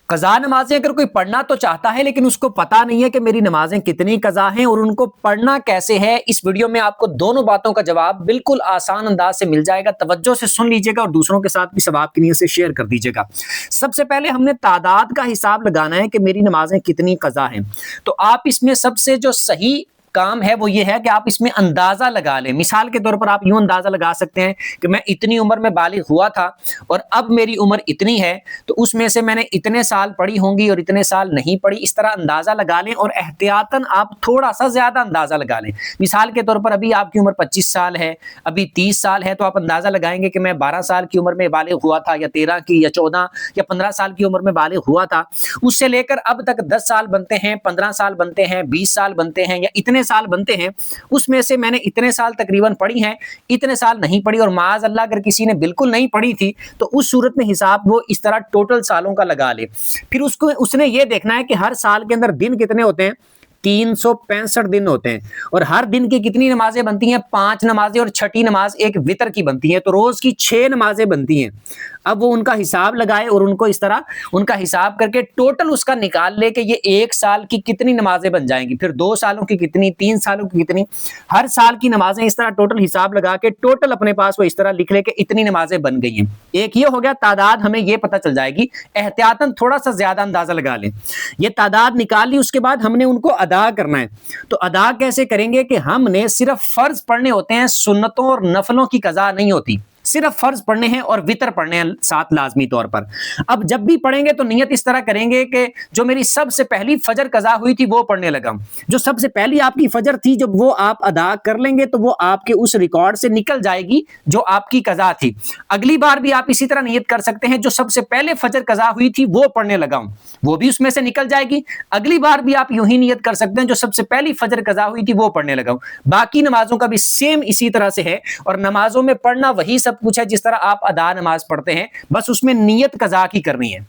قضا نمازیں اگر کوئی پڑھنا تو چاہتا ہے لیکن اس کو پتا نہیں ہے کہ میری نمازیں کتنی قضا ہیں اور ان کو پڑھنا کیسے ہے، اس ویڈیو میں آپ کو دونوں باتوں کا جواب بالکل آسان انداز سے مل جائے گا۔ توجہ سے سن لیجئے گا اور دوسروں کے ساتھ بھی ثواب کی نیت سے شیئر کر دیجئے گا۔ سب سے پہلے ہم نے تعداد کا حساب لگانا ہے کہ میری نمازیں کتنی قضا ہیں۔ تو آپ اس میں سب سے جو صحیح کام ہے وہ یہ ہے کہ آپ اس میں اندازہ لگا لیں۔ مثال کے طور پر آپ یوں اندازہ لگا سکتے ہیں کہ میں اتنی عمر میں بالغ ہوا تھا اور اب میری عمر اتنی ہے، تو اس میں سے میں نے اتنے سال پڑھی ہوں گی اور اتنے سال نہیں پڑھی، اس طرح اندازہ لگا لیں اور احتیاطاً آپ تھوڑا سا زیادہ اندازہ لگا لیں۔ مثال کے طور پر ابھی آپ کی عمر 25 سال ہے، ابھی 30 سال ہے، تو آپ اندازہ لگائیں گے کہ میں 12 سال کی عمر میں بالغ ہوا تھا، یا 13 کی، یا 14 یا 15 سال کی عمر میں بالغ ہوا تھا۔ اس سے لے کر اب تک 10 سال بنتے ہیں، 15 سال بنتے ہیں، 20 سال بنتے ہیں، یا اتنے سال بنتے ہیں، اس میں سے میں نے اتنے سال تقریباً پڑھی ہیں، اتنے سال نہیں پڑھی، اور معاذ اللہ اگر کسی نے بالکل نہیں پڑھی تھی تو اس صورت میں حساب وہ اس طرح ٹوٹل سالوں کا لگا لے۔ پھر اس نے یہ دیکھنا ہے کہ ہر سال کے اندر دن کتنے ہوتے ہیں، 365 دن ہوتے ہیں، اور ہر دن کی کتنی نمازیں بنتی ہیں، 5 نمازیں، اور چھٹی نماز ایک وتر کی بنتی ہے، تو روز کی 6 نمازیں بنتی ہیں۔ اب وہ ان کا حساب لگائے اور ان کو اس طرح ان کا حساب کر کے ٹوٹل اس کا نکال لے کہ یہ ایک سال کی کتنی نمازیں بن جائیں گی، پھر 2 سالوں کی کتنی، 3 سالوں کی کتنی، ہر سال کی نمازیں اس طرح ٹوٹل حساب لگا کے ٹوٹل اپنے پاس وہ اس طرح لکھ لے کہ اتنی نمازیں بن گئی ہیں۔ ایک یہ ہو گیا تعداد، ہمیں یہ پتہ چل جائے گی، احتیاطاً تھوڑا سا زیادہ اندازہ لگا لیں۔ یہ تعداد نکال لی، اس کے بعد ہم نے ان کو ادا کرنا ہے۔ تو ادا کیسے کریں گے کہ ہم نے صرف فرض پڑھنے ہوتے ہیں، سنتوں اور نفلوں کی قضا نہیں ہوتی، صرف فرض پڑھنے ہیں اور وتر پڑھنے ہیں ساتھ لازمی طور پر۔ اب جب بھی پڑھیں گے تو نیت اس طرح کریں گے کہ جو میری سب سے پہلی فجر قضا ہوئی تھی وہ پڑھنے لگا ہوں، جو سب سے پہلی آپ کی فجر تھی جب وہ آپ ادا کر لیں گے تو وہ آپ کے اس ریکارڈ سے نکل جائے گی جو آپ کی قضا تھی۔ اگلی بار بھی آپ اسی طرح نیت کر سکتے ہیں، جو سب سے پہلے فجر قضا ہوئی تھی وہ پڑھنے لگا ہوں، وہ بھی اس میں سے نکل جائے گی۔ اگلی بار بھی آپ یوں ہی نیت کر سکتے ہیں، جو سب سے پہلی فجر قضا ہوئی تھی وہ پڑھنے لگا ہوں۔ باقی نمازوں کا بھی سیم اسی طرح سے ہے، اور نمازوں میں پڑھنا وہی سب کچھ ہے جس طرح آپ ادا نماز پڑھتے ہیں، بس اس میں نیت قضا کی کرنی ہے۔